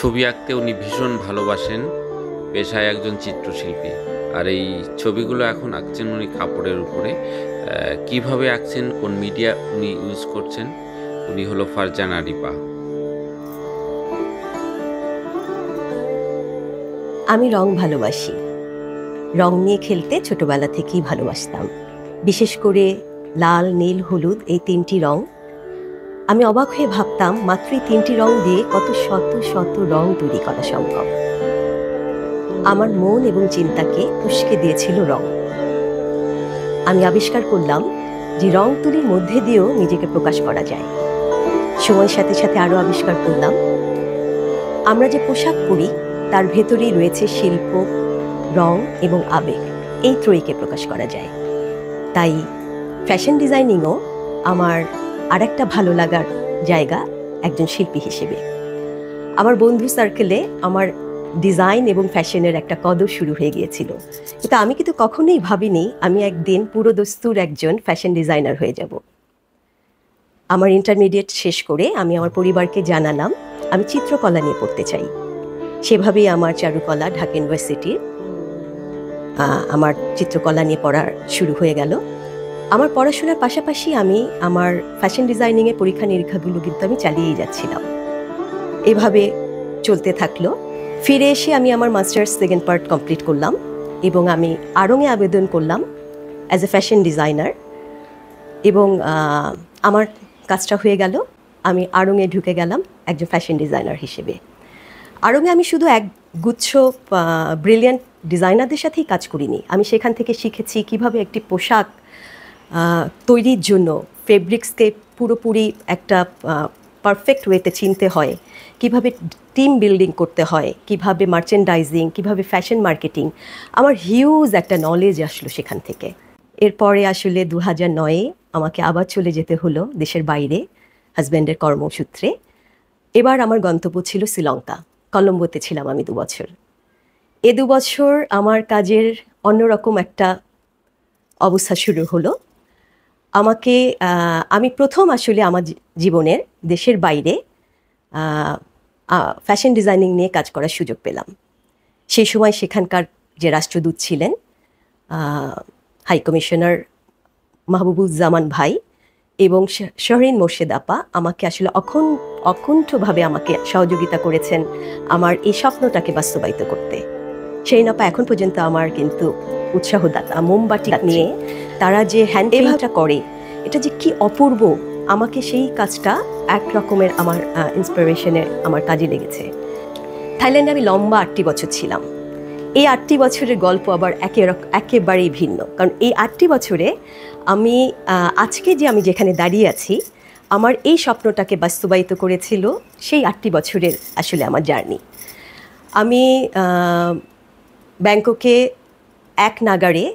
ছবি আঁকতে উনি ভীষণ ভালোবাসেন, পেশায় একজন চিত্রশিল্পী। আর এই ছবিগুলো এখন আঁকছেন উনি কাপড়ের উপরে। কিভাবে আঁকছেন, কোন মিডিয়া উনি ইউজ করছেন, উনি হলো ফারজানা রিপা। আমি রং ভালোবাসি। রং নিয়ে খেলতে ছোটবেলা থেকেই ভালোবাসতাম। বিশেষ করে লাল, নীল, হলুদ এই তিনটি রং। আমি অবাক হয়ে ভাবতাম মাত্র এই তিনটি রং দিয়ে কত শত শত রং তৈরি করা সম্ভব। আমার মন এবং চিন্তাকে উস্কে দিয়েছিল রং। আমি আবিষ্কার করলাম যে রং তুলির মধ্যে দিয়েও নিজেকে প্রকাশ করা যায়। সময়ের সাথে সাথে আরও আবিষ্কার করলাম আমরা যে পোশাক পরি তার ভেতরেই রয়েছে শিল্প, রং এবং আবেগ, এই ত্রয়ীকে প্রকাশ করা যায়। তাই ফ্যাশন ডিজাইনিংও আমার আরেকটা ভালো লাগার জায়গা একজন শিল্পী হিসেবে। আমার বন্ধু সার্কেলে আমার ডিজাইন এবং ফ্যাশনের একটা কদর শুরু হয়ে গিয়েছিল, কিন্তু আমি কখনোই ভাবিনি আমি একদিন পুরো দস্তুর একজন ফ্যাশন ডিজাইনার হয়ে যাব। আমার ইন্টারমিডিয়েট শেষ করে আমি আমার পরিবারকে জানালাম আমি চিত্রকলা নিয়ে পড়তে চাই। সেভাবেই আমার চারুকলা ঢাকা ইউনিভার্সিটির আমার চিত্রকলা নিয়ে পড়া শুরু হয়ে গেল। আমার পড়াশোনার পাশাপাশি আমি আমার ফ্যাশন ডিজাইনিংয়ের পরীক্ষা নিরীক্ষাগুলো কিন্তু আমি চালিয়েই যাচ্ছিলাম। এভাবে চলতে থাকলো। ফিরে এসে আমি আমার মাস্টার্স সেকেন্ড পার্ট কমপ্লিট করলাম এবং আমি আড়ংয়ে আবেদন করলাম অ্যাজ এ ফ্যাশন ডিজাইনার, এবং আমার কাজটা হয়ে গেল। আমি আড়ংয়ে ঢুকে গেলাম একজন ফ্যাশন ডিজাইনার হিসেবে। আড়ংয়ে আমি শুধু এক গুচ্ছ ব্রিলিয়ান্ট ডিজাইনারদের সাথেই কাজ করিনি, আমি সেখান থেকে শিখেছি কিভাবে একটি পোশাক তৈরির জন্য ফেব্রিক্সকে পুরোপুরি একটা পারফেক্ট ওয়েতে চিনতে হয়, কিভাবে টিম বিল্ডিং করতে হয়, কিভাবে মার্চেন্ডাইজিং, কিভাবে ফ্যাশন মার্কেটিং। আমার হিউজ একটা নলেজ আসলো সেখান থেকে। এরপরে আসলে 2009-এ আমাকে আবার চলে যেতে হলো দেশের বাইরে হাজব্যান্ডের কর্মসূত্রে। এবার আমার গন্তব্য ছিল শ্রীলঙ্কা। কলম্বোতে ছিলাম আমি 2 বছর। এ 2 বছর আমার কাজের অন্যরকম একটা অবস্থা শুরু হলো। আমি প্রথম আসলে আমার জীবনের দেশের বাইরে ফ্যাশন ডিজাইনিং নিয়ে কাজ করার সুযোগ পেলাম। সেই সময় সেখানকার যে রাষ্ট্রদূত ছিলেন হাই কমিশনার মাহবুবুজ্জামান ভাই এবং শহরিন মোর্শেদ আপা আমাকে আসলে অকুণ্ঠভাবে আমাকে সহযোগিতা করেছেন আমার এই স্বপ্নটাকে বাস্তবায়িত করতে। সেই আপা এখন পর্যন্ত আমার কিন্তু উৎসাহদাতা। মোমবাতি নিয়ে তারা যে হ্যান্ড পেইন্টটা করে, এটা যে কি অপূর্ব, আমাকে সেই কাজটা এক রকমের আমার ইন্সপিরেশনে আমার কাজে লেগেছে। থাইল্যান্ডে আমি লম্বা 8টি বছর ছিলাম। এই 8টি বছরের গল্প আবার একেবারেই ভিন্ন, কারণ এই 8টি বছরে আমি আজকে যে আমি যেখানে দাঁড়িয়ে আছি, আমার এই স্বপ্নটাকে বাস্তবায়িত করেছিল সেই 8টি বছরের আসলে আমার জার্নি। আমি ব্যাংককে এক নাগাড়ে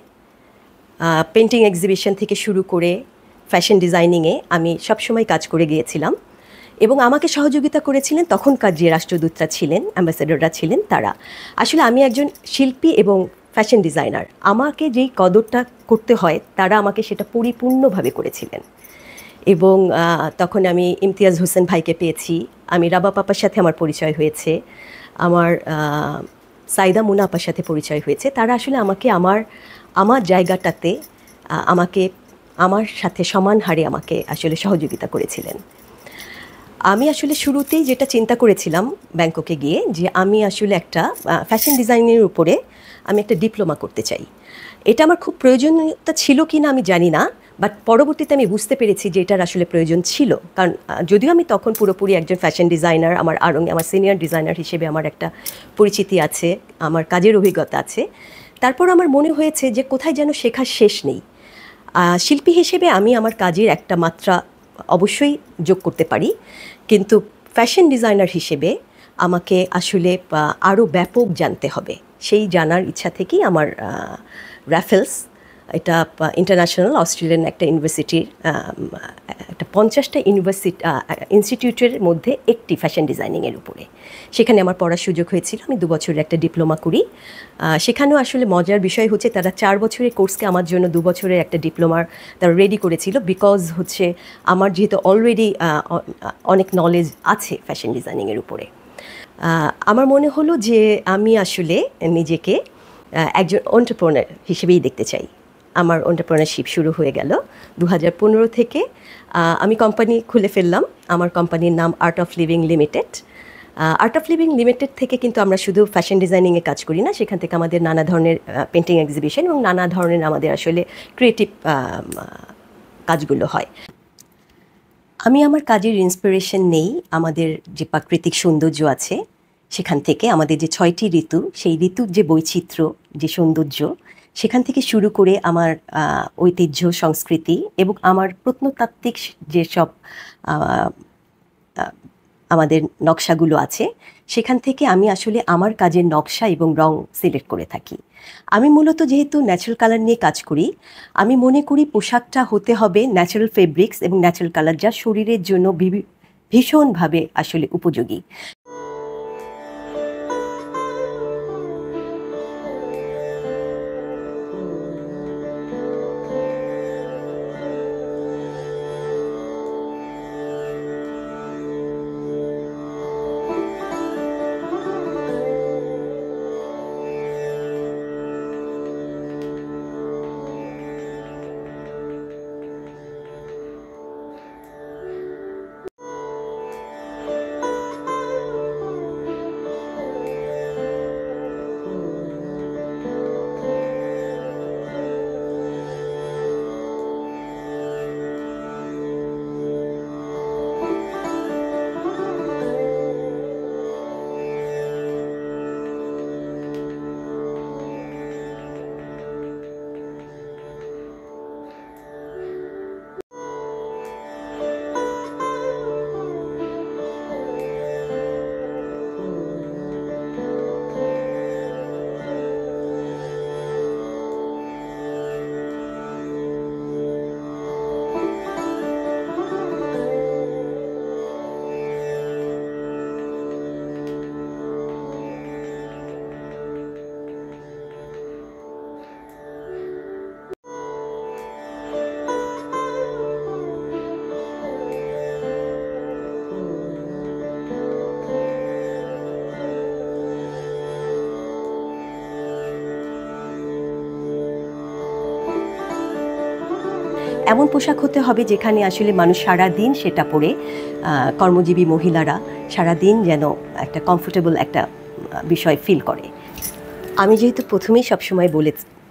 পেন্টিং এক্সিবিশন থেকে শুরু করে ফ্যাশন ডিজাইনিংয়ে আমি সবসময় কাজ করে গিয়েছিলাম, এবং আমাকে সহযোগিতা করেছিলেন তখনকার যে রাষ্ট্রদূতরা ছিলেন, অ্যাম্বাসেডররা ছিলেন তারা। আসলে আমি একজন শিল্পী এবং ফ্যাশন ডিজাইনার, আমাকে যেই কদরটা করতে হয় তারা আমাকে সেটা পরিপূর্ণভাবে করেছিলেন। এবং তখন আমি ইমতিয়াজ হোসেন ভাইকে পেয়েছি, আমি রাবা পাপার সাথে আমার পরিচয় হয়েছে, আমার সাইদা মুনা আপার সাথে পরিচয় হয়েছে। তারা আসলে আমাকে আমার জায়গাটাতে আমার সাথে সমান হারে আমাকে আসলে সহযোগিতা করেছিলেন। আমি আসলে শুরুতেই যেটা চিন্তা করেছিলাম ব্যাংককে গিয়ে, যে আমি আসলে একটা ফ্যাশন ডিজাইনের উপরে আমি একটা ডিপ্লোমা করতে চাই। এটা আমার খুব প্রয়োজনীয়তা ছিল কি না আমি জানি না, বাট পরবর্তীতে আমি বুঝতে পেরেছি যে এটার আসলে প্রয়োজন ছিল। কারণ যদিও আমি তখন পুরোপুরি একজন ফ্যাশন ডিজাইনার, আমার আমার সিনিয়র ডিজাইনার হিসেবে আমার একটা পরিচিতি আছে, আমার কাজের অভিজ্ঞতা আছে, তারপর আমার মনে হয়েছে যে কোথায় যেন শেখার শেষ নেই। শিল্পী হিসেবে আমি আমার কাজের একটা মাত্রা অবশ্যই যোগ করতে পারি, কিন্তু ফ্যাশন ডিজাইনার হিসেবে আমাকে আসলে আরও ব্যাপক জানতে হবে। সেই জানার ইচ্ছা থেকেই আমার র্যাফেলস, এটা ইন্টারন্যাশনাল অস্ট্রেলিয়ান একটা ইউনিভার্সিটির একটা 50টা ইনস্টিটিউটের মধ্যে একটি ফ্যাশন ডিজাইনিংয়ের উপরে, সেখানে আমার পড়ার সুযোগ হয়েছিল। আমি 2 বছরের একটা ডিপ্লোমা করি। সেখানেও আসলে মজার বিষয় হচ্ছে তারা 4 বছরের কোর্সকে আমার জন্য 2 বছরের একটা ডিপ্লোমার তারা রেডি করেছিল, বিকজ হচ্ছে আমার যেহেতু অলরেডি অনেক নলেজ আছে ফ্যাশন ডিজাইনিংয়ের উপরে। আমার মনে হলো যে আমি আসলে নিজেকে একজন এন্টারপ্রেনার হিসেবেই দেখতে চাই। আমার এন্টারপ্রেনারশিপ শুরু হয়ে গেল 2015 থেকে। আমি কোম্পানি খুলে ফেললাম। আমার কোম্পানির নাম art of living limited. Art of living limited থেকে কিন্তু আমরা শুধু ফ্যাশন ডিজাইনিংয়ে কাজ করি না, সেখান থেকে আমাদের নানা ধরনের পেন্টিং এক্সিবিশন এবং নানা ধরনের আমাদের আসলে ক্রিয়েটিভ কাজগুলো হয়। আমি আমার কাজের ইন্সপিরেশন নেই আমাদের যে প্রাকৃতিক সৌন্দর্য আছে সেখান থেকে, আমাদের যে 6টি ঋতু, সেই ঋতুর যে বৈচিত্র্য, যে সৌন্দর্য, সেখান থেকে শুরু করে আমার ঐতিহ্য, সংস্কৃতি এবং আমার প্রত্নতাত্ত্বিক যেসব আমাদের নকশাগুলো আছে, সেখান থেকে আমি আসলে আমার কাজের নকশা এবং রং সিলেক্ট করে থাকি। আমি মূলত যেহেতু ন্যাচারাল কালার নিয়ে কাজ করি, আমি মনে করি পোশাকটা হতে হবে ন্যাচারাল ফেব্রিক্স এবং ন্যাচারাল কালার, যা শরীরের জন্য ভীষণভাবে আসলে উপযোগী। এমন পোশাক হতে হবে যেখানে আসলে মানুষ সারাদিন সেটা পরে, কর্মজীবী মহিলারা সারাদিন যেন একটা কমফোর্টেবল একটা বিষয় ফিল করে। আমি যেহেতু প্রথমেই সবসময়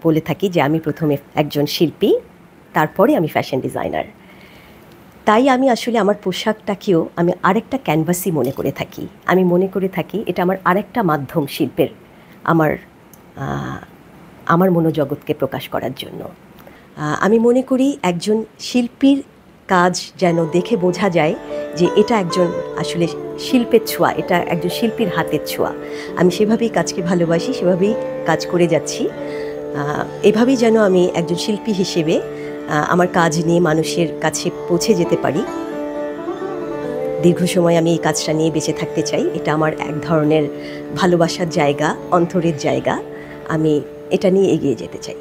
বলে থাকি যে আমি প্রথমে একজন শিল্পী, তারপরে আমি ফ্যাশন ডিজাইনার, তাই আমি আসলে আমার পোশাকটাকেও আমি আরেকটা ক্যানভাসই মনে করে থাকি। আমি মনে করে থাকি এটা আমার আরেকটা মাধ্যম শিল্পের, আমার মনোজগৎকে প্রকাশ করার জন্য। আমি মনে করি একজন শিল্পীর কাজ যেন দেখে বোঝা যায় যে এটা একজন আসলে শিল্পের ছোঁয়া, এটা একজন শিল্পীর হাতের ছোঁয়া। আমি সেভাবেই কাজকে ভালোবাসি, সেভাবেই কাজ করে যাচ্ছি। এভাবেই যেন আমি একজন শিল্পী হিসেবে আমার কাজ নিয়ে মানুষের কাছে পৌঁছে যেতে পারি। দীর্ঘ সময় আমি এই কাজটা নিয়ে বেঁচে থাকতে চাই। এটা আমার এক ধরনের ভালোবাসার জায়গা, অন্তরের জায়গা। আমি এটা নিয়ে এগিয়ে যেতে চাই।